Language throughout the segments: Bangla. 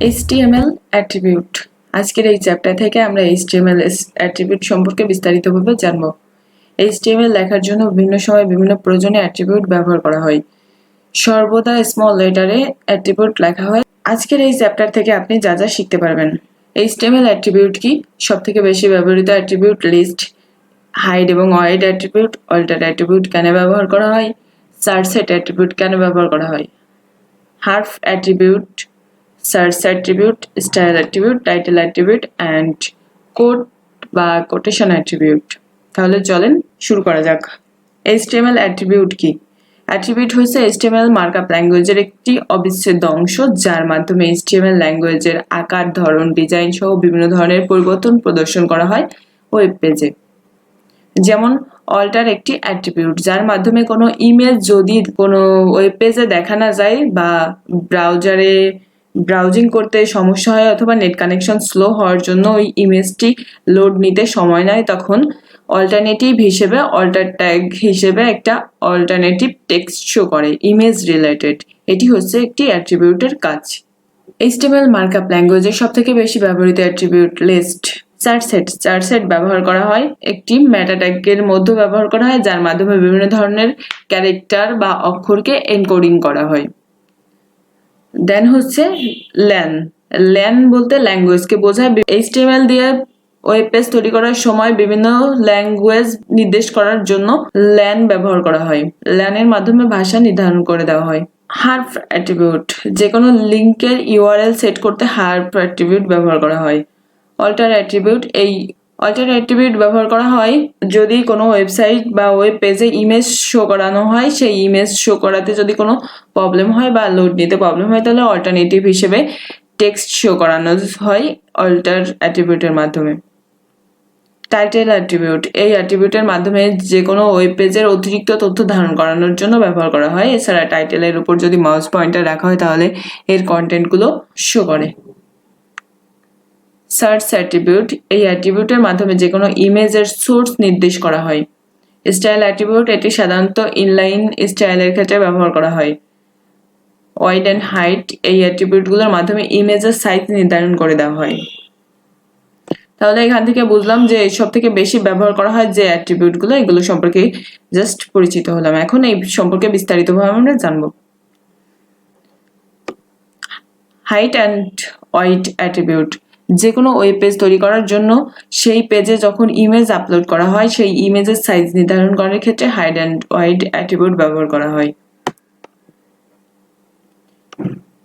HTML attribute. আজকের এই চ্যাপ্টার থেকে আমরা HTML অ্যাট্রিবিউট সম্পর্কে বিস্তারিতভাবে জানব। HTML লেখার জন্য বিভিন্ন সময় বিভিন্ন প্রয়োজনে অ্যাট্রিবিউট ব্যবহার করা হয়। সর্বদা স্মল লেটারে অ্যাট্রিবিউট লেখা হয়। আজকের এই চ্যাপ্টার থেকে আপনি যা যা শিখতে পারবেন। HTML অ্যাট্রিবিউট কি? সবথেকে বেশি ব্যবহৃত অ্যাট্রিবিউট লিস্ট, হাইড এবং ওয়াইড অ্যাট্রিবিউট, অল্টার অ্যাট্রিবিউট কেন ব্যবহার করা হয়, চারসেট অ্যাট্রিবিউট কেন ব্যবহার করা হয়, href attribute, search attribute, style attribute, title attribute and code বা কোটেশন অ্যাট্রিবিউট। তাহলে চলেন শুরু করা যাক। HTML অ্যাট্রিবিউট কি? অ্যাট্রিবিউট হচ্ছে HTML মার্কআপ ল্যাঙ্গুয়েজের একটি অবিচ্ছেদ্য অংশ, যার মাধ্যমে HTML ল্যাঙ্গুয়েজের আকার, ধরন, ডিজাইন সহ বিভিন্ন ধরনের পরিবর্তন প্রদর্শন করা হয় ওয়েব পেজে। যেমন অল্টার একটি অ্যাট্রিবিউট, যার মাধ্যমে কোনো ইমেজ যদি কোনো ওয়েব পেজে দেখা না যায় বা ব্রাউজারে ব্রাউজিং করতে সমস্যা হয় অথবা নেট কানেকশন স্লো হওয়ার জন্য ওই ইমেজটি লোড নিতে সময় নেয়, তখন অল্টারনেটিভ হিসেবে অল্টার ট্যাগ হিসেবে একটা অল্টারনেটিভ টেক্সট শো করে ইমেজ রিলেটেড। এটি হচ্ছে একটি অ্যাট্রিবিউটের কাজ। HTML মার্কআপ ল্যাঙ্গুয়েজের সবথেকে বেশি ব্যবহৃত অ্যাট্রিবিউট লিস্ট। চারসেট ব্যবহার করা হয় একটি মেটা ট্যাগের মধ্যে ব্যবহার করা হয়, যার মাধ্যমে বিভিন্ন ধরনের ক্যারেক্টার বা অক্ষরকে এনকোডিং করা হয়। দেন হচ্ছে ল্যান বলতে ল্যাঙ্গুয়েজকে বোঝায়। HTML দিয়ে ওয়েব পেজ তৈরি করার সময় বিভিন্ন ল্যাঙ্গুয়েজ নির্দেশ করার জন্য ল্যান ব্যবহার করা হয়। ল্যানের মাধ্যমে ভাষা নির্ধারণ করে দেওয়া হয়। হার্ফ অ্যাট্রিবিউট, যে কোনো লিঙ্কের URL সেট করতে হার্ফ অ্যাট্রিবিউট ব্যবহার করা হয়। অল্টার অ্যাট্রিবিউট, এই অল্টার অ্যাট্রিবিউট ব্যবহার করা হয় যদি কোনো ওয়েবসাইট বা ওয়েব পেজে ইমেজ শো করানো হয়, সেই ইমেজ শো করাতে যদি কোনো প্রবলেম হয় বা লোড নিতে প্রবলেম হয়, তাহলে অল্টারনেটিভ হিসেবে টেক্সট শো করানো হয় অল্টার অ্যাট্রিবিউটের মাধ্যমে। টাইটেল অ্যাট্রিবিউট, এই অ্যাট্রিবিউটের মাধ্যমে যে কোনো ওয়েব পেজের অতিরিক্ত তথ্য ধারণ করানোর জন্য ব্যবহার করা হয়। এছাড়া টাইটেলের উপর যদি মাউস পয়েন্টার রাখা হয় তাহলে এর কন্টেন্টগুলো শো করে। সার্চ অ্যাট্রিবিউট, এই অ্যাট্রিবিউটের মাধ্যমে যে কোনো ইমেজের সোর্স নির্দেশ করা হয়। স্টাইল অ্যাট্রিবিউট, এটি সাধারণত ইনলাইন স্টাইলের ক্ষেত্রে ব্যবহার করা হয়। ওয়াইড অ্যান্ড হাইট, এই অ্যাট্রিবিউটগুলোর মাধ্যমে ইমেজের সাইজ নির্ধারণ করে দেওয়া হয়। তাহলে এখান থেকে বুঝলাম যে সব থেকে বেশি ব্যবহার করা হয় যে অ্যাট্রিবিউটগুলো, এগুলো সম্পর্কে জাস্ট পরিচিত হলাম। এখন এই সম্পর্কে বিস্তারিতভাবে আমরা জানব। হাইট অ্যান্ড ওয়াইড অ্যাট্রিবিউট, যে কোনো ওয়েব পেজ তৈরি করার জন্য সেই পেজে যখন ইমেজ আপলোড করা হয় সেই ইমেজের সাইজ নির্ধারণ করার ক্ষেত্রে হাইট অ্যান্ড ওয়াইড অ্যাট্রিবিউট ব্যবহার করা হয়।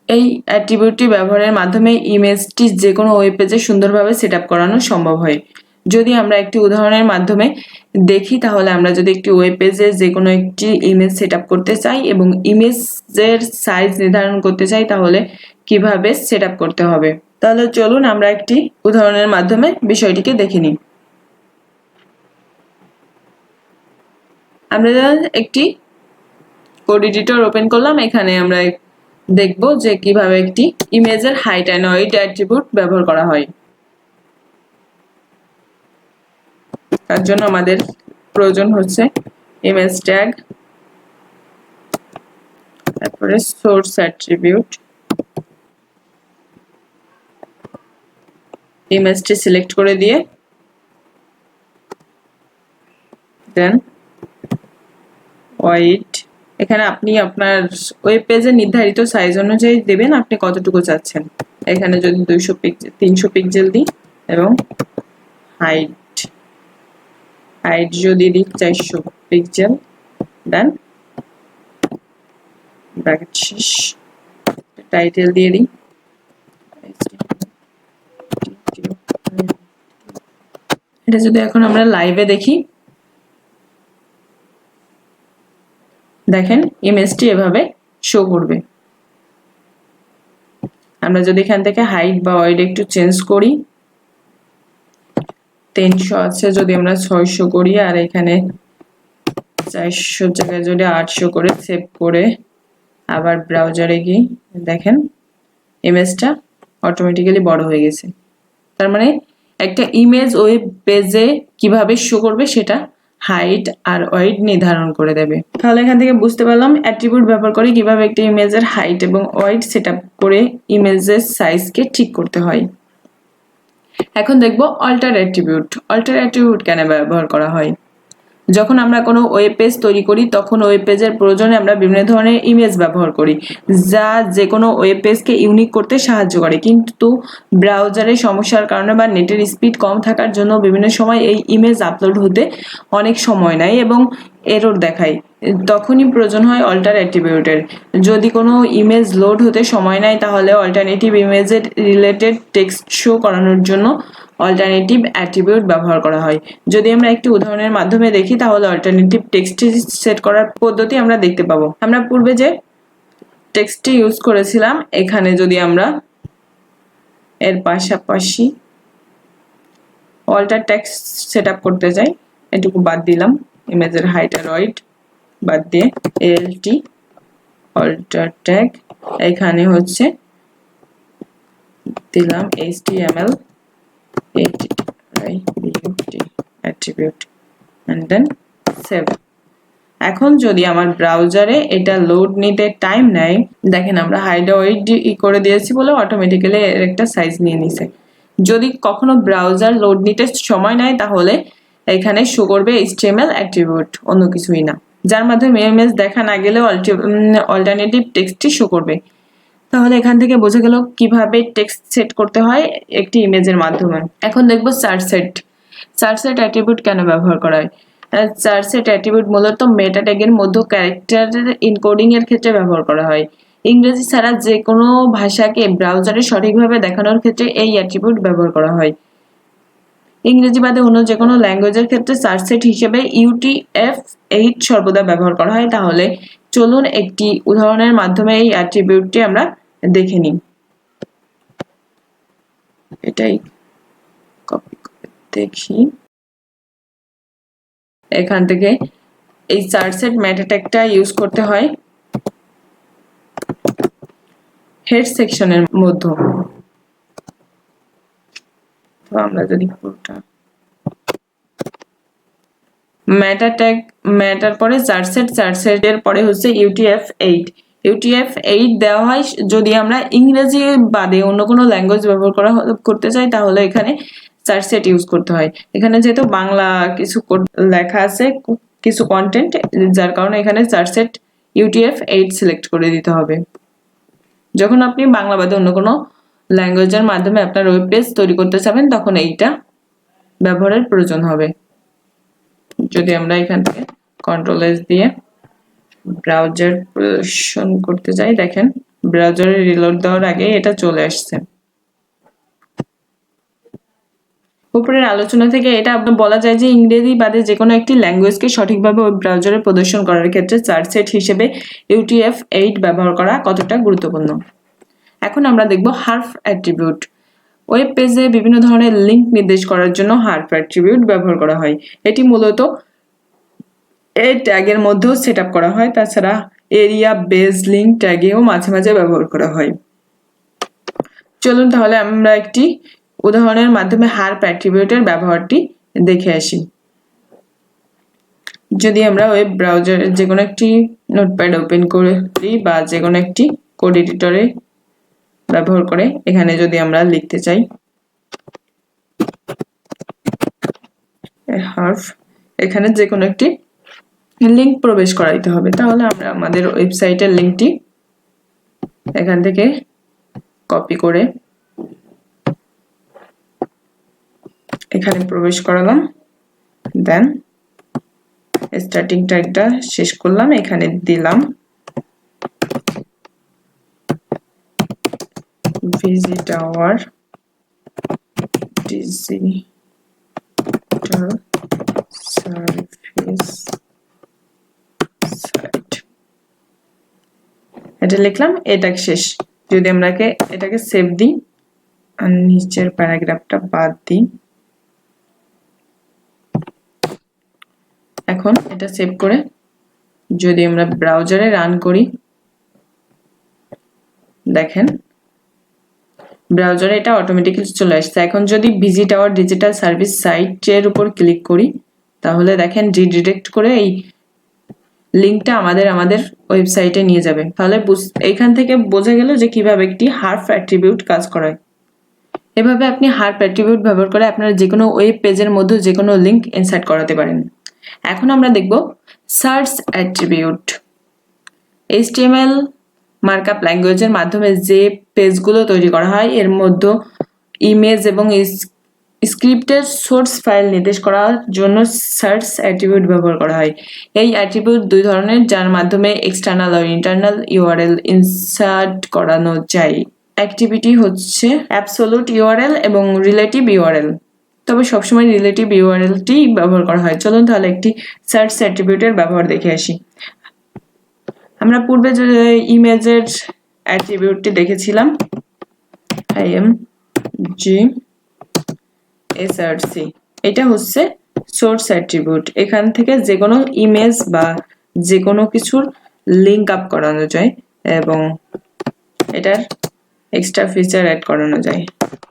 এই অ্যাট্রিবিউটটি ব্যবহারের মাধ্যমে ইমেজটি যে কোনো ওয়েব পেজে সুন্দরভাবে সেট আপ করানো সম্ভব হয়। যদি আমরা একটি উদাহরণের মাধ্যমে দেখি, তাহলে আমরা যদি একটি ওয়েব পেজে যে কোনো একটি ইমেজ সেট আপ করতে চাই এবং ইমেজের সাইজ নির্ধারণ করতে চাই, তাহলে কিভাবে সেট আপ করতে হবে। তাহলে চলুন আমরা একটি উদাহরণের মাধ্যমে বিষয়টিকে দেখে নিই। আমরা একটি কোড এডিটর ওপেন করলাম। এখানে আমরা দেখব যে কিভাবে একটি ইমেজের হাইট অ্যান্ড ওয়েট অ্যাট্রিবিউট ব্যবহার করা হয়। তার জন্য আমাদের প্রয়োজন হচ্ছে ইমেজ ট্যাগ, তারপরে সোর্স অ্যাট্রিবিউট, ইমেজটি সিলেক্ট করে দিয়ে দেন ওয়াইড, এখানে আপনি আপনার ওয়েব পেজে নির্ধারিত সাইজ অনুযায়ী দেবেন আপনি কতটুকু চাচ্ছেন। এখানে যদি 200 পিক্সেল 300 পিক্সেল দিই এবং হাইট যদি দিই 400 পিক্সেল, দেন ব্র্যাকেট শেষ, টাইটেল দিয়ে দিই। এটা যদি এখন আমরা লাইভে দেখি, দেখেন ইমেজটি এভাবে শো করবে। আমরা যদি এখান থেকে হাইট বা ওয়াইড একটু চেঞ্জ করি, 300 আছে, যদি আমরা 600 করি আর এখানে 400 জায়গায় যদি 800 করে সেভ করে আবার ব্রাউজারে গিয়ে দেখেন ইমেজটা অটোমেটিক্যালি বড় হয়ে গেছে। তার মানে একটা ইমেজ ওয়েব পেজে কিভাবে শো করবে সেটা হাইট আর ওয়েট নির্ধারণ করে দেবে। তাহলে এখান থেকে বুঝতে পারলাম অ্যাট্রিবিউট ব্যবহার করে কিভাবে একটি ইমেজের হাইট এবং ওয়েট সেট আপ করে ইমেজের সাইজকে ঠিক করতে হয়। এখন দেখব অল্টার অ্যাট্রিবিউট। অল্টার অ্যাট্রিবিউট কেন ব্যবহার করা হয়? যখন আমরা কোনো ওয়েব পেজ তৈরি করি তখন ওয়েব পেজের প্রয়োজনে আমরা বিভিন্ন ধরনের ইমেজ ব্যবহার করি, যা যে কোনো ওয়েব পেজকে ইউনিক করতে সাহায্য করে। কিন্তু ব্রাউজারের সমস্যার কারণে বা নেটের স্পিড কম থাকার জন্য বিভিন্ন সময় এই ইমেজ আপলোড হতে অনেক সময় নেয় এবং এরর দেখায়। তখনই প্রয়োজন হয় অল্টার অ্যাট্রিবিউটের। যদি কোনো ইমেজ লোড হতে সময় নেয় তাহলে অল্টারনেটিভ ইমেজের রিলেটেড টেক্সট শো করানোর জন্য অল্টারনেটিভ অ্যাট্রিবিউট ব্যবহার করা হয়। যদি আমরা একটি উদাহরণের মাধ্যমে দেখি তাহলে অল্টারনেটিভ টেক্সট সেট করার পদ্ধতি আমরা দেখতে পাবো। আমরা পূর্বে যে টেক্সটটি ইউজ করেছিলাম, এখানে যদি আমরা এর পাশাপাশি অল্টার টেক্সট সেট আপ করতে যাই, এটুকু বাদ দিলাম, ইমেজের হাইট আর ওয়েট বাদ দিয়ে alt অল্টার ট্যাগ, এখানে হচ্ছে দিলাম html attribute and then save। এখন যদি আমার ব্রাউজারে এটা লোড নিতে টাইম নেয়, দেখেন আমরা হাইট ওয়েট করে দিয়েছি বলে অটোমেটিক্যালি এর একটা সাইজ নিয়ে নিছে। যদি কখনো ব্রাউজার লোড নিতে সময় নেয় তাহলে এখানে শো করবে html অ্যাট্রিবিউট, অন্য কিছুই না, যার মাধ্যমে ইমেজ দেখা না গেলেও অল্টারনেটিভ টেক্সটটি শো করবে। তাহলে এখান থেকে বোঝা গেল কিভাবে টেক্সট সেট করতে হয় একটি ইমেজের মাধ্যমে। এখন দেখব চারসেট। চারসেট অ্যাট্রিবিউট কেন ব্যবহার করা হয়? চারসেট অ্যাট্রিবিউট মূলত মেটা ট্যাগের মধ্যে ক্যারেক্টার এনকোডিং এর ক্ষেত্রে ব্যবহার করা হয়। ইংরেজি ছাড়া যে কোনো ভাষাকে ব্রাউজারে সঠিকভাবে দেখানোর ক্ষেত্রে এই অ্যাট্রিবিউট ব্যবহার করা হয়। ইংরেজি বাদে অন্য যে কোনো ল্যাঙ্গুয়েজের ক্ষেত্রে চারসেট হিসেবে UTF-8 সর্বদা ব্যবহার করা হয়। তাহলে চলুন একটি উদাহরণের মাধ্যমে এই অ্যাট্রিবিউটটি আমরা দেখে নিই। এটাই কপি করে দেখি। এখান থেকে এই চারসেট মেটা ট্যাগটা ইউজ করতে হয় হেড সেকশনের মধ্যে। তো আমরা যদি পুরোটা মেটা ট্যাগ, মেটার পরে চারসেট, চারসেটের পরে হচ্ছে UTF-8। UTF-8 দেওয়া হয় যদি আমরা ইংরেজি বাদে অন্য কোনো ল্যাঙ্গুয়েজ ব্যবহার করতে চাই, তাহলে এখানে চারসেট ইউজ করতে হয়। এখানে যেহেতু বাংলা কিছু লেখা আছে, কিছু কন্টেন্ট, যার কারণে এখানে চারসেট UTF-8 সিলেক্ট করে দিতে হবে। যখন আপনি বাংলা বাদে অন্য কোনো ল্যাঙ্গুয়েজের মাধ্যমে আপনার ওয়েব পেজ তৈরি করতে চাবেন তখন এইটা ব্যবহারের প্রয়োজন হবে। যদি আমরা এখান থেকে Ctrl+S দিয়ে ব্রাউজার প্রদর্শন করতে যাই, দেখেন ব্রাউজারে রিলোড দেওয়ার আগে এটা চলে আসছে। উপরের আলোচনা থেকে এটা বলা যায় যে ইংরেজি বাদে যে কোনো একটি ল্যাঙ্গুয়েজকে সঠিকভাবে ওয়েব ব্রাউজারে প্রদর্শন করার ক্ষেত্রে চারসেট হিসেবে UTF-8 ব্যবহার করা কতটা গুরুত্বপূর্ণ। এখন আমরা দেখব হার্ফ অ্যাট্রিবিউট। ওয়েব পেজে বিভিন্ন ধরনের লিঙ্ক নির্দেশ করার জন্য হার্ফ অ্যাট্রিবিউট ব্যবহার করা হয়। এটি মূলত এই ট্যাগের মধ্যেও সেট আপ করা হয়। তাছাড়া এরিয়া বেস লিঙ্ক ট্যাগেও মাঝে মাঝে ব্যবহার করা হয়। চলুন তাহলে আমরা একটি উদাহরণের মাধ্যমে হার্ফ অ্যাট্রিবিউটের ব্যবহারটি দেখে আসি। যদি আমরা ওয়েব ব্রাউজারে যে কোনো একটি নোটপ্যাড ওপেন করি বা যে কোনো একটি কোড এডিটরে ব্যবহার করে এখানে যদি আমরা লিখতে চাই হার্ফ, এখানে যে কোনো একটি লিঙ্ক প্রবেশ করাইতে হবে। তাহলে আমরা আমাদের ওয়েবসাইটের লিঙ্কটি এখান থেকে কপি করে এখানে প্রবেশ করালাম, দেন স্টার্টিং ট্যাগটা শেষ করলাম, এখানে দিলাম visit our digital service site, এটা লিখলাম, এটা শেষ। যদি আমরা এটাকে সেভ দিই আর নিচের প্যারাগ্রাফটা বাদ দিই, এখন এটা সেভ করে যদি আমরা ব্রাউজারে রান করি, দেখেন ব্রাউজারে এটা অটোমেটিক্যালি চলে আসছে। এখন যদি ভিজিট আওয়ার ডিজিটাল সার্ভিস সাইটের উপর ক্লিক করি তাহলে দেখেন রিডিরেক্ট করে এই লিংকটা আমাদের ওয়েবসাইটে নিয়ে যাবে। তাহলে এখান থেকে বোঝা গেল যে কিভাবে একটি হার্ফ অ্যাট্রিবিউট কাজ করায়। এভাবে আপনি হার্ফ অ্যাট্রিবিউট ব্যবহার করে আপনারা যে কোনো ওয়েব পেজের মধ্যে যে কোনো লিংক ইনসার্ট করাতে পারেন। এখন আমরা দেখব সার্চ অ্যাট্রিবিউট। HTML মার্কআপ ল্যাঙ্গুয়েজের মাধ্যমে যে পেজগুলো তৈরি করা হয় এর মধ্যে ইমেজ এবং স্ক্রিপ্টের সোর্স ফাইল নির্দেশ করার জন্য সার্চ অ্যাট্রিবিউট ব্যবহার করা হয়। এই অ্যাট্রিবিউট দুই ধরনের, যার মাধ্যমে এক্সটার্নাল ও ইন্টারনাল ইউআরএল ইনসার্ট করানো যায়। অ্যাক্টিভিটি হচ্ছে অ্যাবসোলুট ইউআরএল এবং রিলেটিভ ইউআরএল, তবে সবসময় রিলেটিভ ইউআরএলটি ব্যবহার করা হয়। চলুন তাহলে একটি সার্চ অ্যাট্রিবিউটের ব্যবহার দেখে আসি। আমরা পূর্বে যে ইমেজের অ্যাট্রিবিউটটি দেখেছিলাম 𝗙𝗵𝘁, এটা হচ্ছে সোর্স অ্যাট্রিবিউট। এখান থেকে যে কোনো ইমেজ বা যে কোনো কিছুর লিঙ্ক আপ করানো যায় এবং এটার এক্সট্রা ফিচার অ্যাড করানো যায়।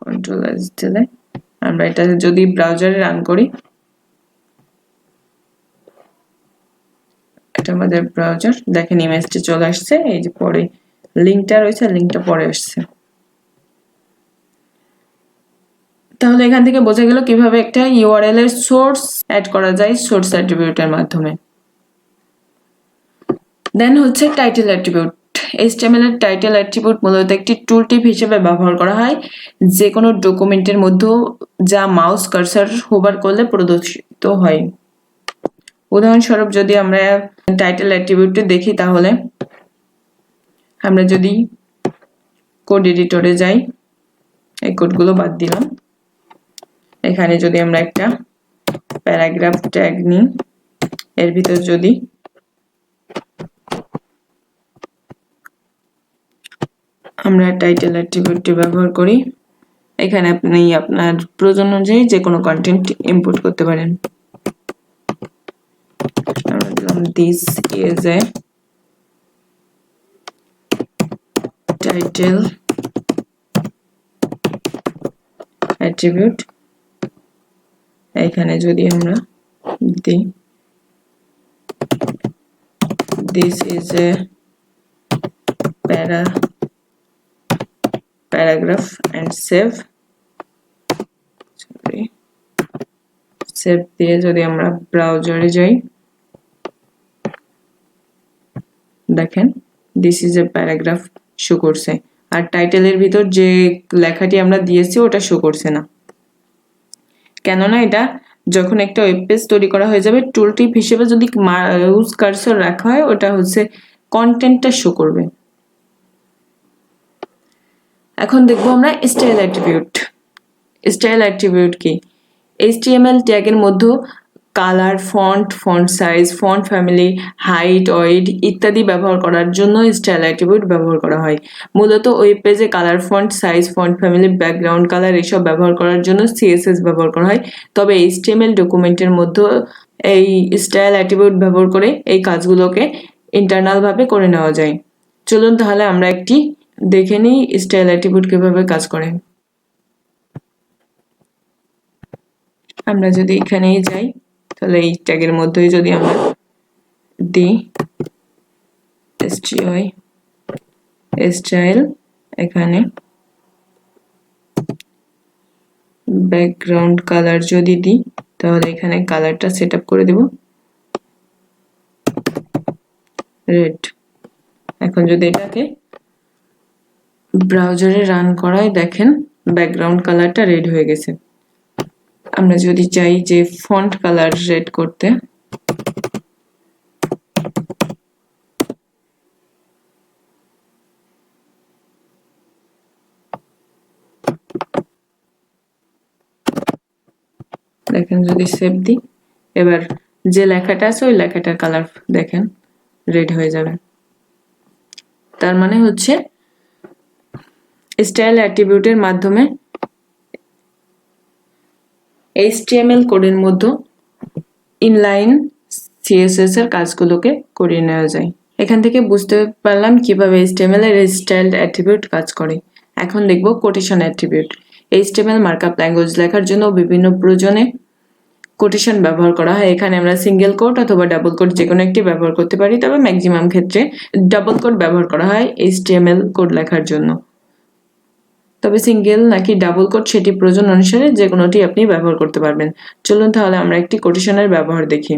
কন্ট্রোল এস দিলে আমরা এটা যদি ব্রাউজারে রান করি, এটা আমাদের ব্রাউজার, দেখেন ইমেজটি চলে আসছে, এই যে পরে লিঙ্কটা রয়েছে, লিঙ্কটা পরে আসছে। তাহলে এখান থেকে বোঝা গেল কিভাবে একটা ইউআরএল এর সোর্স অ্যাড করা যায় সোর্স অ্যাট্রিবিউটের মাধ্যমে। দেন হচ্ছে টাইটেল অ্যাট্রিবিউট। HTML এর টাইটেল অ্যাট্রিবিউট মূলত একটি টুল টিপ হিসেবে ব্যবহার করা হয় যে কোনো ডকুমেন্টের মধ্যে যা মাউস কার্সার হোভার করলে প্রদর্শিত হয়। উদাহরণস্বরূপ যদি আমরা টাইটেল অ্যাট্রিবিউটটি দেখি, তাহলে আমরা যদি কোড এডিটরে যাই, এই কোডগুলো বাদ দিলাম, এখানে যদি আমরা একটা প্যারাগ্রাফ ট্যাগ নিই, এর ভিতর যদি আমরা টাইটেল অ্যাট্রিবিউটটি ব্যবহার করি, এখানে আপনি আপনার প্রয়োজন অনুযায়ী যে কোনো কন্টেন্ট ইনপুট করতে পারেন। আমরা দিলাম this is a title attribute. এখানে যদি আমরা দিই this is a paragraph and save দিয়ে যদি আমরা ব্রাউজারে যাই, দেখেন this is a paragraph show করছে, আর টাইটেলের ভিতর যে লেখাটি আমরা দিয়েছি ওটা শো করছে না। কেননা এটা যখন একটা ওয়েব পেজ তৈরি করা হয়ে যাবে, টুল টিপ হিসেবে যদি মাউস কার্সর রাখা হয়, ওটা হচ্ছে কন্টেন্টটা শো করবে। এখন দেখবো আমরা স্টাইল অ্যাট্রিবিউট। স্টাইল অ্যাট্রিবিউট কি? HTML ট্যাগের মধ্যে colour, font size, font family, height, weight ইত্যাদি ব্যবহার করার জন্য স্টাইল অ্যাট্রিবিউট ব্যবহার করা হয়। মূলত ওয়েব পেজে colour, font size, font family, background colour এসব ব্যবহার করার জন্য CSS ব্যবহার করা হয়। তবে HTML ডকুমেন্টের মধ্যে এই স্টাইল অ্যাট্রিবিউট ব্যবহার করে এই কাজগুলোকে ইন্টারনাল ভাবে করে নেওয়া যায়। চলুন তাহলে আমরা একটি দেখে নিই স্টাইল অ্যাট্রিবিউট কিভাবে কাজ করে। আমরা যদি এখানেই যাই, তাহলে এই ট্যাগের মধ্যেই যদি আমরা দিই স্টাইল, এখানে ব্যাকগ্রাউন্ড কালার যদি দিই, তাহলে এখানে কালারটা সেট আপ করে দেব রেড। এখন যদি এটাকে ব্রাউজারে রান করাই, দেখেন ব্যাকগ্রাউন্ড কালারটা রেড হয়ে গেছে। আমরা যদি চাই যে ফন্ট কালার রেড করতে, দেখেন যদি সেভ দিই, এবার যে লেখাটা আছে ওই লেখাটার কালার দেখেন রেড হয়ে যাবে। তার মানে হচ্ছে স্টাইল অ্যাট্রিবিউটের মাধ্যমে HTML কোডের মধ্যে ইনলাইন CSS এর কাজগুলোকে করিয়ে নেওয়া যায়। এখান থেকে বুঝতে পারলাম কিভাবে HTML এর স্টাইল অ্যাট্রিবিউট কাজ করে। এখন দেখব quotation attribute. HTML markup language লেখার জন্য বিভিন্ন প্রয়োজনে কোটেশন ব্যবহার করা হয়। এখানে আমরা সিঙ্গেল কোট অথবা ডাবল কোট যে কোনো একটি ব্যবহার করতে পারি, তবে ম্যাক্সিমাম ক্ষেত্রে ডাবল কোট ব্যবহার করা হয় HTML কোড লেখার জন্য। তবে সিঙ্গেল নাকি ডাবল কোট সেটি প্রয়োজন অনুসারে যে কোনোটি আপনি ব্যবহার করতে পারবেন। চলুন তাহলে আমরা একটি কোটেশনের ব্যবহার দেখি।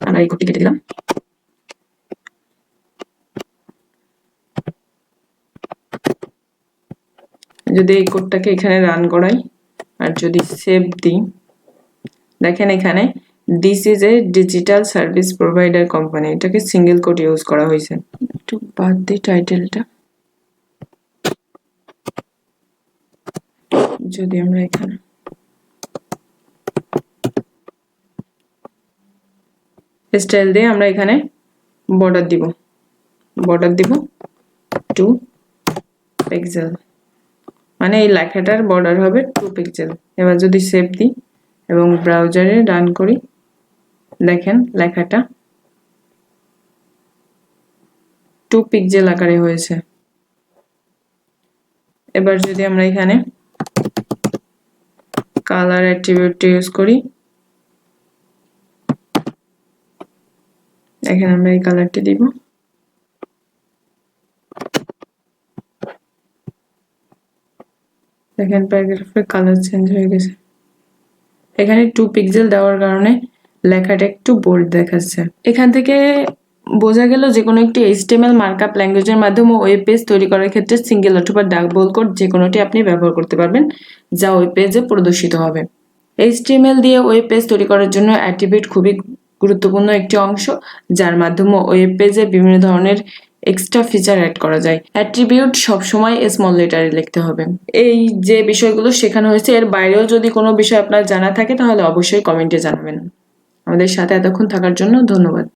আমরা এই কোডটি কেটে দিলাম। যদি এই কোডটাকে এখানে রান করাই আর যদি সেভ দিই, দেখেন এখানে this is a digital service provider company, এটাকে সিঙ্গেল কোড ইউজ করা হয়েছে। একটু বাদ দিই টাইটেলটা, যদি আমরা এখানে স্টাইল দিয়ে আমরা এখানে বর্ডার দিব 2 পিক্সেল, মানে এই লেখাটার বর্ডার হবে 2 পিক্সেল। এবার যদি সেভ দিই এবং ব্রাউজারে রান করি, দেখেন লেখাটা 2 পিক্সেল আকারে হয়েছে। এবার যদি আমরা এখানে কালার অ্যাট্রিবিউট ইউজ করি, দেখেন আমরা এই কালারটি দিব, দেখেন প্যারাগ্রাফের কালার চেঞ্জ হয়ে গেছে। এখানে 2 পিক্সেল দেওয়ার কারণে লেখাটা একটু বোল্ড দেখাচ্ছে। এখান থেকে বোঝা গেল যে কোনো একটি HTML মার্কআপ ল্যাঙ্গুয়েজের মাধ্যমে ওয়েব পেজ তৈরি করার ক্ষেত্রে সিঙ্গেল অথবা ডাবল কোট যে কোনোটি আপনি ব্যবহার করতে পারবেন, যা ওয়েব পেজে প্রদর্শিত হবে। HTML দিয়ে ওয়েব পেজ তৈরি করার জন্য অ্যাট্রিবিউট খুবই গুরুত্বপূর্ণ একটি অংশ, যার মাধ্যমে ওয়েব পেজে বিভিন্ন ধরনের এক্সট্রা ফিচার অ্যাড করা যায়। অ্যাট্রিবিউট সবসময় স্মল লেটারে লিখতে হবে। এই যে বিষয়গুলো শেখানো হয়েছে, এর বাইরেও যদি কোনো বিষয় আপনার জানা থাকে তাহলে অবশ্যই কমেন্টে জানাবেন। আমাদের সাথে এতক্ষণ থাকার জন্য ধন্যবাদ।